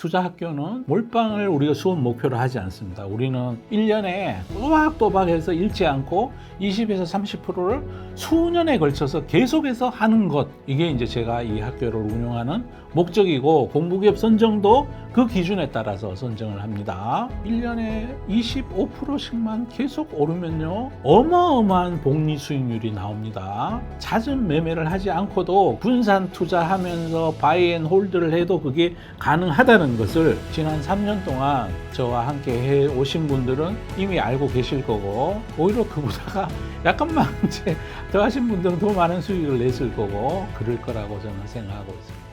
투자 학교는 몰빵을 우리가 수업 목표로 하지 않습니다. 우리는 1년에 또박또박해서 잃지 않고 20에서 30%를 수년에 걸쳐서 계속해서 하는 것, 이게 이제 제가 이 학교를 운영하는 목적이고, 공부기업 선정도 그 기준에 따라서 선정을 합니다. 1년에 25%씩만 계속 오르면요, 어마어마한 복리 수익률이 나옵니다. 낮은 매매를 하지 않고도 분산 투자하면서 바이 앤 홀드를 해도 그게 가능하다는 것을 지난 3년 동안 저와 함께 해 오신 분들은 이미 알고 계실 거고, 오히려 그보다가 약간만 이제 더 하신 분들은 더 많은 수익을 냈을 거고, 그럴 거라고 저는 생각하고 있습니다.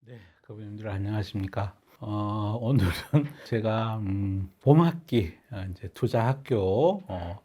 네, 고객님들 안녕하십니까? 오늘은 제가 봄학기 이제 투자학교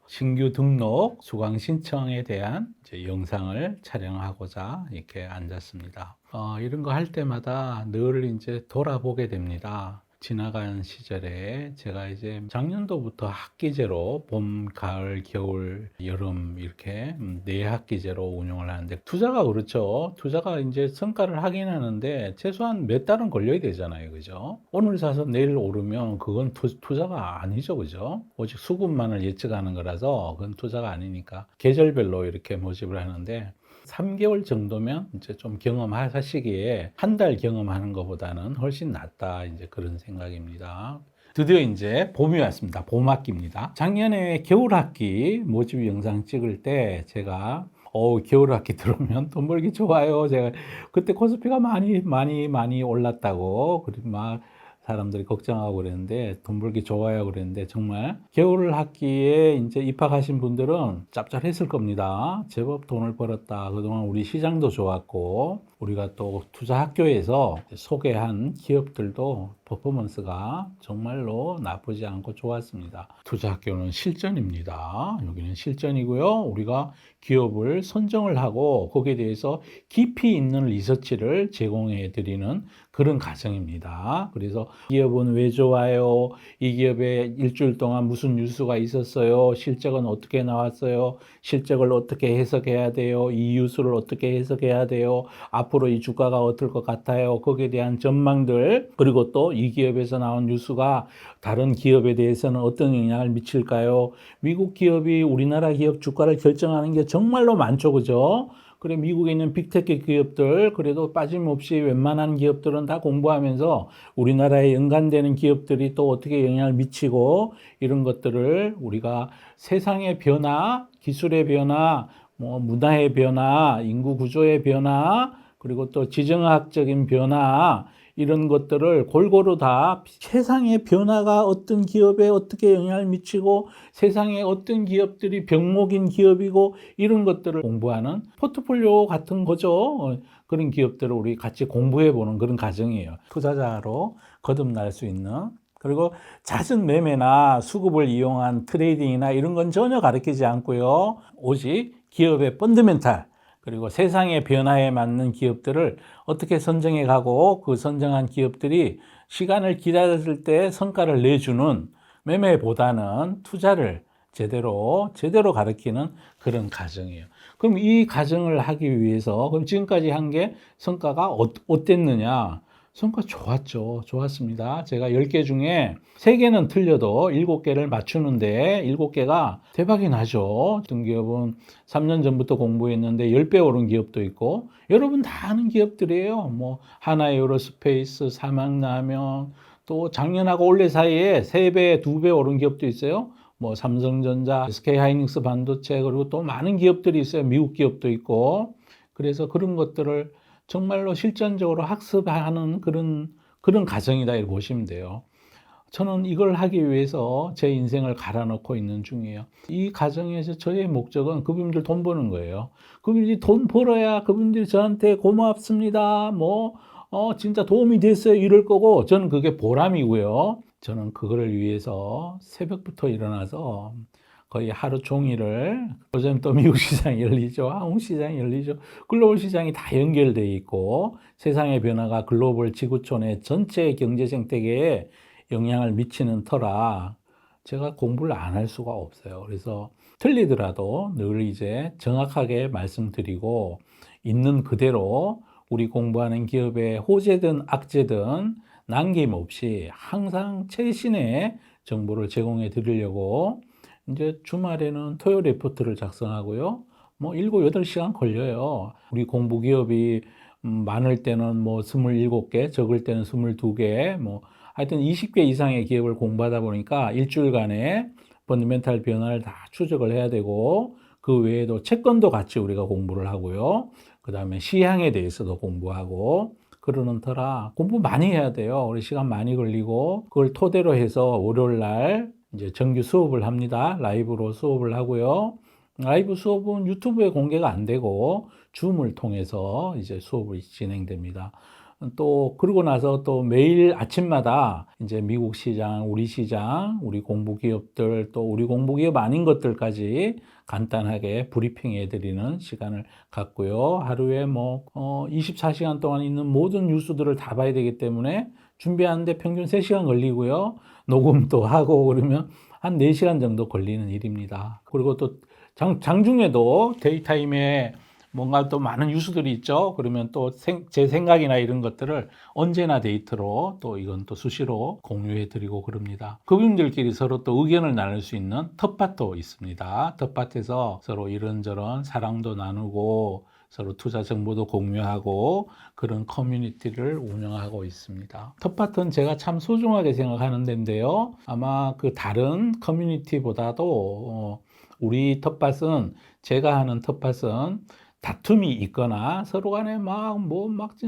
신규 등록 수강 신청에 대한 이제 영상을 촬영하고자 이렇게 앉았습니다. 이런 거 할 때마다 늘 이제 돌아보게 됩니다. 지나간 시절에 제가 이제 작년도부터 학기제로 봄, 가을, 겨울, 여름 이렇게 네 학기제로 운영을 하는데, 투자가 그렇죠. 투자가 이제 성과를 하긴 하는데 최소한 몇 달은 걸려야 되잖아요. 그죠? 오늘 사서 내일 오르면 그건 투자가 아니죠. 그죠? 오직 수급만을 예측하는 거라서 그건 투자가 아니니까 계절별로 이렇게 모집을 하는데, 3개월 정도면 이제 좀 경험하시기에 한 달 경험하는 것보다는 훨씬 낫다, 이제 그런 생각입니다. 드디어 이제 봄이 왔습니다. 봄학기입니다. 작년에 겨울학기 모집 영상 찍을 때 제가 겨울학기 들어오면 돈 벌기 좋아요. 제가 그때 코스피가 많이 올랐다고 막 사람들이 걱정하고 그랬는데, 돈 벌기 좋아요 그랬는데, 정말 겨울 학기에 이제 입학하신 분들은 짭짤했을 겁니다. 제법 돈을 벌었다. 그동안 우리 시장도 좋았고, 우리가 또 투자 학교에서 소개한 기업들도 퍼포먼스가 정말로 나쁘지 않고 좋았습니다. 투자 학교는 실전입니다. 여기는 실전이고요. 우리가 기업을 선정을 하고 거기에 대해서 깊이 있는 리서치를 제공해 드리는 그런 과정입니다. 그래서 기업은 왜 좋아요? 이 기업에 일주일 동안 무슨 뉴스가 있었어요? 실적은 어떻게 나왔어요? 실적을 어떻게 해석해야 돼요? 이 뉴스를 어떻게 해석해야 돼요? 앞으로 이 주가가 어떨 것 같아요? 거기에 대한 전망들, 그리고 또 이 기업에서 나온 뉴스가 다른 기업에 대해서는 어떤 영향을 미칠까요? 미국 기업이 우리나라 기업 주가를 결정하는 게 정말로 많죠. 그죠? 그래, 미국에 있는 빅테크 기업들, 그래도 빠짐없이 웬만한 기업들은 다 공부하면서 우리나라에 연관되는 기업들이 또 어떻게 영향을 미치고, 이런 것들을 우리가 세상의 변화, 기술의 변화, 문화의 변화, 인구 구조의 변화, 그리고 또 지정학적인 변화, 이런 것들을 골고루 다 세상의 변화가 어떤 기업에 어떻게 영향을 미치고, 세상에 어떤 기업들이 병목인 기업이고, 이런 것들을 공부하는 포트폴리오 같은 거죠. 그런 기업들을 우리 같이 공부해 보는 그런 과정이에요. 투자자로 거듭날 수 있는. 그리고 잦은 매매나 수급을 이용한 트레이딩이나 이런 건 전혀 가르치지 않고요. 오직 기업의 펀더멘탈, 그리고 세상의 변화에 맞는 기업들을 어떻게 선정해 가고, 그 선정한 기업들이 시간을 기다렸을 때 성과를 내주는, 매매보다는 투자를 제대로 가르치는 그런 과정이에요. 그럼 이 과정을 하기 위해서, 그럼 지금까지 한 게 성과가 어땠느냐? 성과 좋았죠. 좋았습니다. 제가 10개 중에 3개는 틀려도 7개를 맞추는데 7개가 대박이 나죠. 어떤 기업은 3년 전부터 공부했는데 10배 오른 기업도 있고, 여러분 다 아는 기업들이에요. 하나에어로스페이스, 삼양라면, 또 작년하고 올해 사이에 3배, 2배 오른 기업도 있어요. 삼성전자, SK하이닉스 반도체, 그리고 또 많은 기업들이 있어요. 미국 기업도 있고. 그래서 그런 것들을 정말로 실전적으로 학습하는 그런 과정이다, 이렇게 보시면 돼요. 저는 이걸 하기 위해서 제 인생을 갈아넣고 있는 중이에요. 이 과정에서 저의 목적은 그분들 돈 버는 거예요. 그분들이 돈 벌어야 그분들이 저한테 고맙습니다, 진짜 도움이 됐어요, 이럴 거고, 저는 그게 보람이고요. 저는 그거를 위해서 새벽부터 일어나서 거의 하루 종일을 요즘 또 미국 시장이 열리죠. 한국 시장이 열리죠. 글로벌 시장이 다 연결되어 있고 세상의 변화가 글로벌 지구촌의 전체 경제 생태계에 영향을 미치는 터라 제가 공부를 안 할 수가 없어요. 그래서 틀리더라도 늘 이제 정확하게 말씀드리고 있는 그대로 우리 공부하는 기업의 호재든 악재든 남김없이 항상 최신의 정보를 제공해 드리려고 이제 주말에는 토요 레포트를 작성하고요. 뭐 7, 8시간 걸려요. 우리 공부 기업이 많을 때는 뭐 27개, 적을 때는 22개, 뭐 하여튼 20개 이상의 기업을 공부하다 보니까 일주일간에 펀더멘탈 변화를 다 추적을 해야 되고 그 외에도 채권도 같이 우리가 공부를 하고요. 그 다음에 시향에 대해서도 공부하고 그러는 터라 공부 많이 해야 돼요. 우리 시간 많이 걸리고 그걸 토대로 해서 월요일 날 이제 정규 수업을 합니다. 라이브로 수업을 하고요. 라이브 수업은 유튜브에 공개가 안 되고 줌을 통해서 이제 수업이 진행됩니다. 또 그러고 나서 또 매일 아침마다 이제 미국 시장, 우리 공부 기업들 또 우리 공부 기업 아닌 것들까지 간단하게 브리핑해 드리는 시간을 갖고요. 하루에 뭐 24시간 동안 있는 모든 뉴스들을 다 봐야 되기 때문에 준비하는데 평균 3시간 걸리고요. 녹음도 하고 그러면 한 4시간 정도 걸리는 일입니다. 그리고 또 장중에도 데이타임에 뭔가 또 많은 뉴스들이 있죠. 그러면 또 제 생각이나 이런 것들을 언제나 데이터로 또 이건 또 수시로 공유해 드리고 그럽니다. 그분들끼리 서로 또 의견을 나눌 수 있는 텃밭도 있습니다. 텃밭에서 서로 이런저런 사랑도 나누고 서로 투자 정보도 공유하고 그런 커뮤니티를 운영하고 있습니다. 텃밭은 제가 참 소중하게 생각하는 데인데요. 아마 그 다른 커뮤니티보다도 우리 텃밭은 제가 하는 텃밭은 다툼이 있거나 서로 간에 막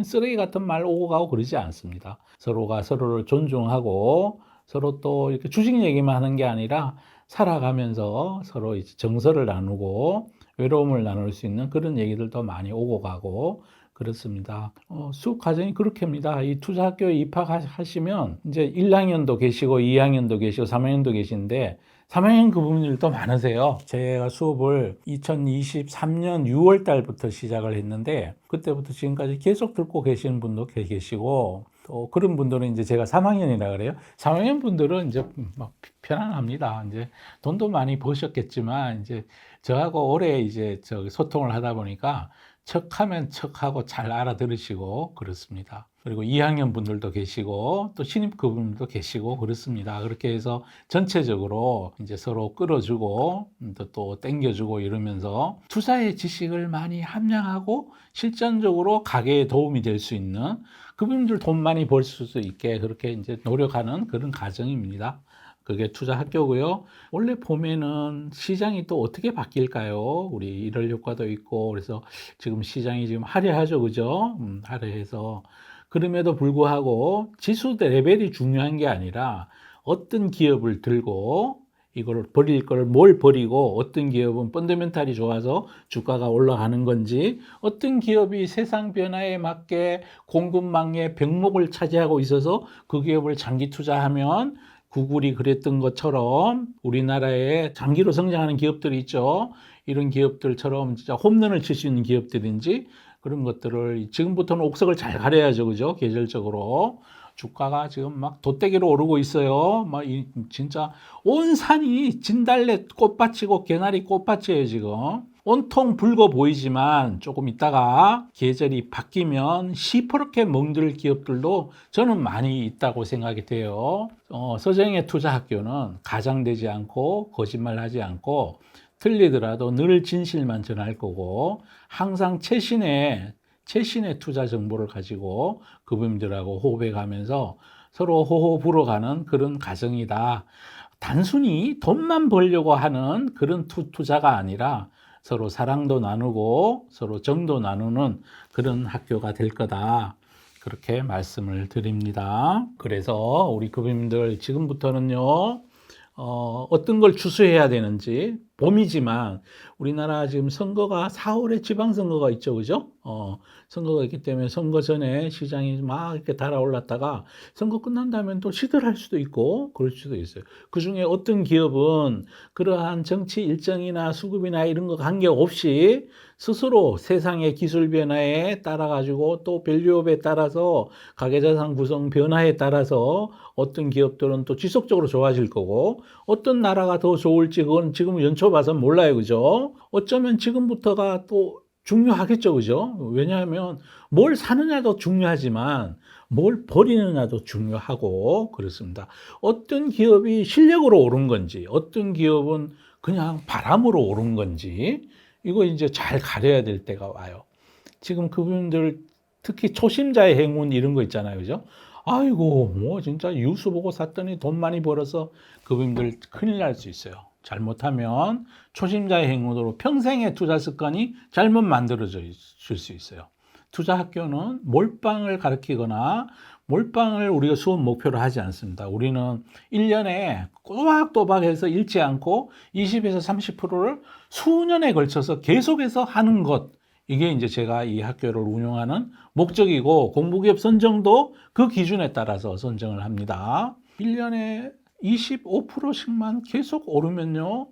쓰레기 같은 말 오고 가고 그러지 않습니다. 서로가 서로를 존중하고 서로 또 이렇게 주식 얘기만 하는 게 아니라 살아가면서 서로 이제 정서를 나누고 외로움을 나눌 수 있는 그런 얘기들도 많이 오고 가고 그렇습니다. 수업 과정이 그렇게입니다. 이 투자학교에 입학하시면 이제 1학년도 계시고 2학년도 계시고 3학년도 계신데 3학년 그분들도 많으세요. 제가 수업을 2023년 6월 달부터 시작을 했는데 그때부터 지금까지 계속 듣고 계시는 분도 계시고 또 그런 분들은 이제 제가 3학년이라 그래요. 3학년 분들은 이제 막 편안합니다. 이제 돈도 많이 버셨겠지만 이제 저하고 오래 이제 소통을 하다 보니까 척하면 척하고 잘 알아들으시고 그렇습니다. 그리고 2학년 분들도 계시고 또 신입 그분들도 계시고 그렇습니다. 그렇게 해서 전체적으로 이제 서로 끌어주고 또 땡겨주고 이러면서 투자의 지식을 많이 함양하고 실전적으로 가게에 도움이 될 수 있는 그분들 돈 많이 벌 수 있게 그렇게 이제 노력하는 그런 과정입니다. 그게 투자 학교고요. 원래 봄에는 시장이 또 어떻게 바뀔까요? 우리 일월 효과도 있고 그래서 지금 시장이 지금 화려하죠, 그죠? 화려해서 그럼에도 불구하고 지수 레벨이 중요한 게 아니라 어떤 기업을 들고 이걸 버릴 걸 뭘 버리고 어떤 기업은 펀더멘탈이 좋아서 주가가 올라가는 건지 어떤 기업이 세상 변화에 맞게 공급망의 병목을 차지하고 있어서 그 기업을 장기 투자하면 구글이 그랬던 것처럼 우리나라에 장기로 성장하는 기업들이 있죠. 이런 기업들처럼 진짜 홈런을 칠 수 있는 기업들인지 그런 것들을 지금부터는 옥석을 잘 가려야죠. 그죠? 계절적으로. 주가가 지금 막 돛대기로 오르고 있어요. 진짜 온 산이 진달래 꽃밭이고 개나리 꽃밭이에요, 지금. 온통 붉어 보이지만 조금 있다가 계절이 바뀌면 시퍼렇게 멍들 기업들도 저는 많이 있다고 생각이 돼요. 서정의 투자학교는 가장되지 않고 거짓말하지 않고 틀리더라도 늘 진실만 전할 거고 항상 최신의 투자 정보를 가지고 그분들하고 호흡해 가면서 서로 호호 불어가는 그런 과정이다. 단순히 돈만 벌려고 하는 그런 투자가 아니라 서로 사랑도 나누고 서로 정도 나누는 그런 학교가 될 거다. 그렇게 말씀을 드립니다. 그래서 우리 교수님들 지금부터는요, 어떤 걸 추수해야 되는지 봄이지만 우리나라 지금 선거가 4월에 지방선거가 있죠, 그죠? 선거가 있기 때문에 선거 전에 시장이 막 이렇게 달아올랐다가 선거 끝난 다음에 또 시들할 수도 있고 그럴 수도 있어요. 그중에 어떤 기업은 그러한 정치 일정이나 수급이나 이런 거 관계없이 스스로 세상의 기술 변화에 따라 가지고 또 밸류업에 따라서 가계자산 구성 변화에 따라서 어떤 기업들은 또 지속적으로 좋아질 거고 어떤 나라가 더 좋을지 그건 지금 연초 봐서는 몰라요, 그죠? 어쩌면 지금부터가 또 중요하겠죠, 그죠? 왜냐하면 뭘 사느냐도 중요하지만 뭘 버리느냐도 중요하고 그렇습니다. 어떤 기업이 실력으로 오른 건지, 어떤 기업은 그냥 바람으로 오른 건지, 이거 이제 잘 가려야 될 때가 와요. 지금 그분들 특히 초심자의 행운 이런 거 있잖아요, 그죠? 아이고, 뭐 진짜 뉴스 보고 샀더니 돈 많이 벌어서 그분들 큰일 날 수 있어요. 잘못하면 초심자의 행운으로 평생의 투자 습관이 잘못 만들어질 수 있어요. 투자 학교는 몰빵을 가르치거나 몰빵을 우리가 수업 목표로 하지 않습니다. 우리는 1년에 또박또박해서 잃지 않고 20에서 30%를 수년에 걸쳐서 계속해서 하는 것. 이게 이제 제가 이 학교를 운영하는 목적이고 공부기업 선정도 그 기준에 따라서 선정을 합니다. 1년에 25%씩만 계속 오르면요.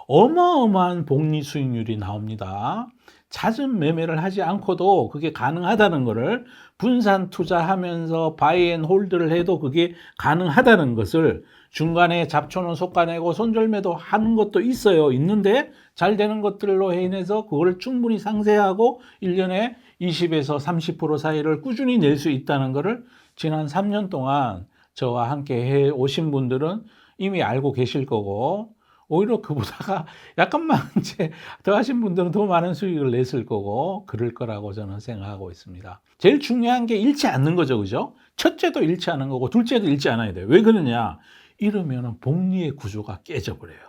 어마어마한 복리 수익률이 나옵니다. 잦은 매매를 하지 않고도 그게 가능하다는 것을 분산 투자하면서 바이 앤 홀드를 해도 그게 가능하다는 것을 중간에 잡초는 솎아내고 손절매도 하는 것도 있어요. 있는데 잘 되는 것들로 인해서 그걸 충분히 상쇄하고 1년에 20에서 30% 사이를 꾸준히 낼 수 있다는 것을 지난 3년 동안 저와 함께 해 오신 분들은 이미 알고 계실 거고 오히려 그보다가 약간만 이제 더 하신 분들은 더 많은 수익을 냈을 거고 그럴 거라고 저는 생각하고 있습니다. 제일 중요한 게 잃지 않는 거죠, 그죠? 첫째도 잃지 않는 거고 둘째도 잃지 않아야 돼요. 왜 그러냐? 이러면 복리의 구조가 깨져버려요.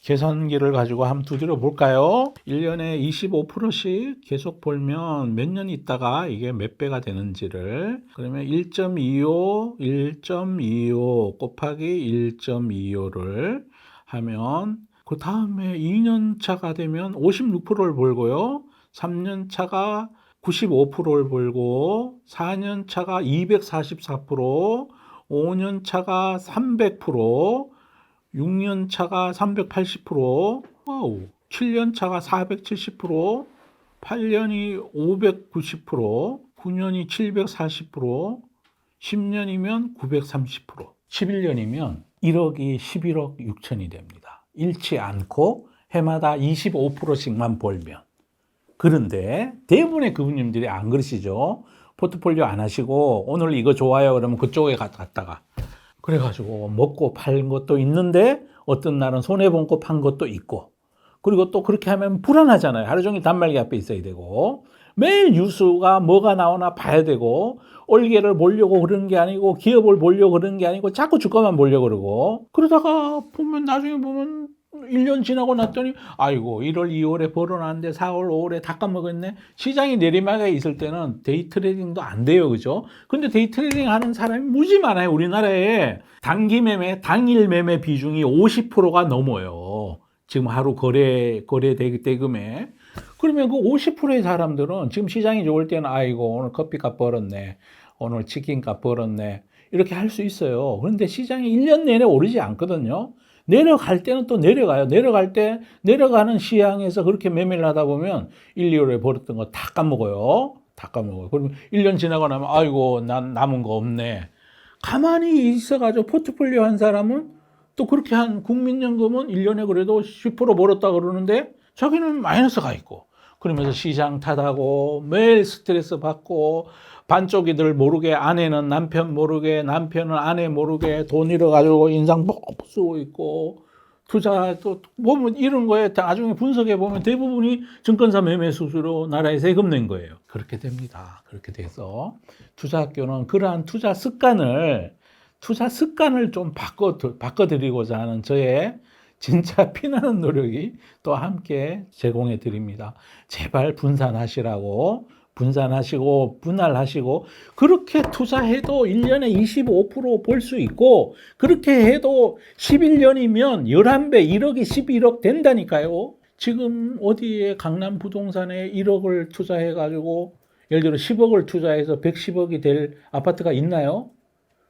계산기를 가지고 한번 두드려 볼까요? 1년에 25%씩 계속 벌면 몇 년 있다가 이게 몇 배가 되는지를 그러면 1.25 곱하기 1.25를 하면 그 다음에 2년 차가 되면 56%를 벌고요. 3년 차가 95%를 벌고 4년 차가 244%, 5년 차가 300%, 6년 차가 380%, 와우. 7년 차가 470%, 8년이 590%, 9년이 740%, 10년이면 930%, 11년이면 1억이 11억 6천이 됩니다. 잃지 않고 해마다 25%씩만 벌면. 그런데 대부분의 그분님들이 안 그러시죠. 포트폴리오 안 하시고 오늘 이거 좋아요 그러면 그쪽에 갔다가 그래가지고 먹고 팔은 것도 있는데 어떤 날은 손해본 거 판 것도 있고 그리고 또 그렇게 하면 불안하잖아요. 하루 종일 단말기 앞에 있어야 되고 매일 뉴스가 뭐가 나오나 봐야 되고 올개를 보려고 그러는 게 아니고 기업을 보려고 그러는 게 아니고 자꾸 주가만 보려고 그러고 그러다가 보면 나중에 보면 1년 지나고 났더니 아이고 1월 2월에 벌어놨는데 4월 5월에 다 까먹었네. 시장이 내리막에 있을 때는 데이 트레이딩도 안 돼요, 그죠? 근데 데이 트레이딩 하는 사람이 무지 많아요. 우리나라에 단기 매매 당일 매매 비중이 50%가 넘어요. 지금 하루 거래 대금에. 그러면 그 50%의 사람들은 지금 시장이 좋을 때는 아이고 오늘 커피값 벌었네, 오늘 치킨값 벌었네 이렇게 할 수 있어요. 그런데 시장이 1년 내내 오르지 않거든요. 내려갈 때는 또 내려가요. 내려갈 때 내려가는 시향에서 그렇게 매매를 하다 보면 1, 2월에 벌었던 거 다 까먹어요. 다 까먹어요. 그러면 1년 지나고 나면 아이고 난 남은 거 없네. 가만히 있어가지고 포트폴리오 한 사람은 또 그렇게 한 국민연금은 1년에 그래도 10% 벌었다 그러는데 자기는 마이너스가 있고 그러면서 시장 탓하고 매일 스트레스 받고 반쪽이들 모르게 아내는 남편 모르게 남편은 아내 모르게 돈 잃어가지고 인상 뻑 쓰고 있고 투자 또 보면 이런 거에 나중에 분석해 보면 대부분이 증권사 매매 수수료 나라에 세금 낸 거예요. 그렇게 됩니다. 그렇게 돼서 투자학교는 그러한 투자 습관을 좀 바꿔드리고자 하는 저의 진짜 피나는 노력이 또 함께 제공해 드립니다. 제발 분산하시라고 분산하시고 분할하시고 그렇게 투자해도 1년에 25% 벌 수 있고 그렇게 해도 11년이면 11배 1억이 11억 된다니까요. 지금 어디에 강남 부동산에 1억을 투자해 가지고 예를 들어 10억을 투자해서 110억이 될 아파트가 있나요?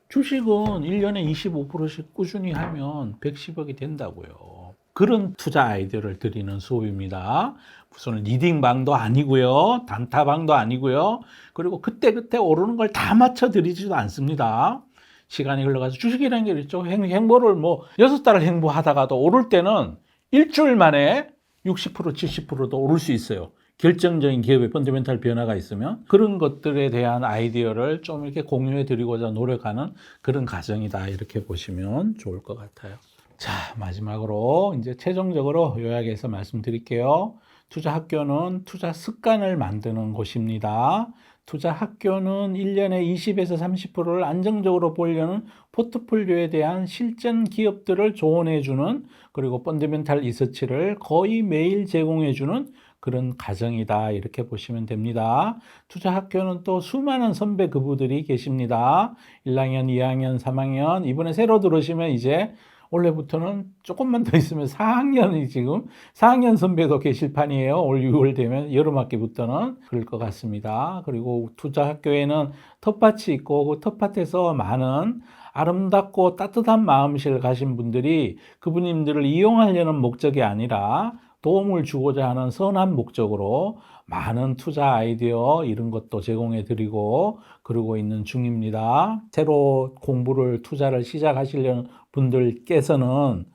주식은 1년에 25%씩 꾸준히 하면 110억이 된다고요. 그런 투자 아이디어를 드리는 수업입니다. 무슨 리딩방도 아니고요. 단타방도 아니고요. 그리고 그때그때 오르는 걸 다 맞춰 드리지도 않습니다. 시간이 흘러가서 주식이라는 게 있죠. 행보를 뭐 6달을 행보하다가도 오를 때는 일주일 만에 60% 70%도 오를 수 있어요. 결정적인 기업의 펀더멘탈 변화가 있으면 그런 것들에 대한 아이디어를 좀 이렇게 공유해 드리고자 노력하는 그런 과정이다 이렇게 보시면 좋을 것 같아요. 자, 마지막으로 이제 최종적으로 요약해서 말씀드릴게요. 투자 학교는 투자 습관을 만드는 곳입니다. 투자 학교는 1년에 20에서 30%를 안정적으로 보려는 포트폴리오에 대한 실전 기업들을 조언해주는 그리고 펀더멘탈 리서치를 거의 매일 제공해주는 그런 과정이다 이렇게 보시면 됩니다. 투자 학교는 또 수많은 선배 그부들이 계십니다. 1학년, 2학년, 3학년 이번에 새로 들어오시면 이제 올해부터는 조금만 더 있으면 4학년이 지금 4학년 선배도 계실 판이에요. 올 6월 되면 여름학기부터는 그럴 것 같습니다. 그리고 투자 학교에는 텃밭이 있고 그 텃밭에서 많은 아름답고 따뜻한 마음씨를 가진 분들이 그분님들을 이용하려는 목적이 아니라 도움을 주고자 하는 선한 목적으로 많은 투자 아이디어 이런 것도 제공해 드리고 그러고 있는 중입니다. 새로 공부를 투자를 시작하시려는 분들께서는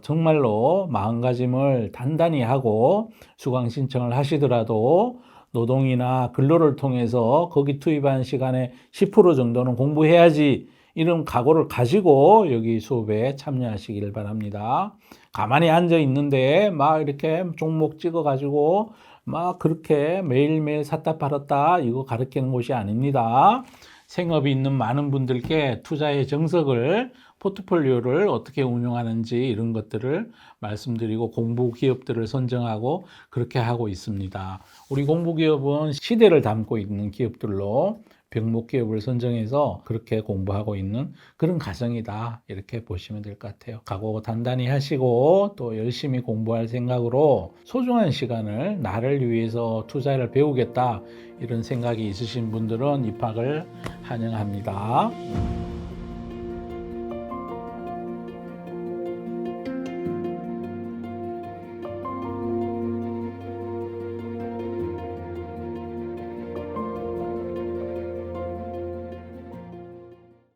정말로 마음가짐을 단단히 하고 수강 신청을 하시더라도 노동이나 근로를 통해서 거기 투입한 시간의 10% 정도는 공부해야지 이런 각오를 가지고 여기 수업에 참여하시길 바랍니다. 가만히 앉아 있는데 막 이렇게 종목 찍어 가지고 막 그렇게 매일매일 샀다 팔았다 이거 가르치는 곳이 아닙니다. 생업이 있는 많은 분들께 투자의 정석을 포트폴리오를 어떻게 운용하는지 이런 것들을 말씀드리고 공부 기업들을 선정하고 그렇게 하고 있습니다. 우리 공부 기업은 시대를 담고 있는 기업들로 병목 기업을 선정해서 그렇게 공부하고 있는 그런 과정이다 이렇게 보시면 될 것 같아요. 각오 단단히 하시고 또 열심히 공부할 생각으로 소중한 시간을 나를 위해서 투자를 배우겠다 이런 생각이 있으신 분들은 입학을 환영합니다.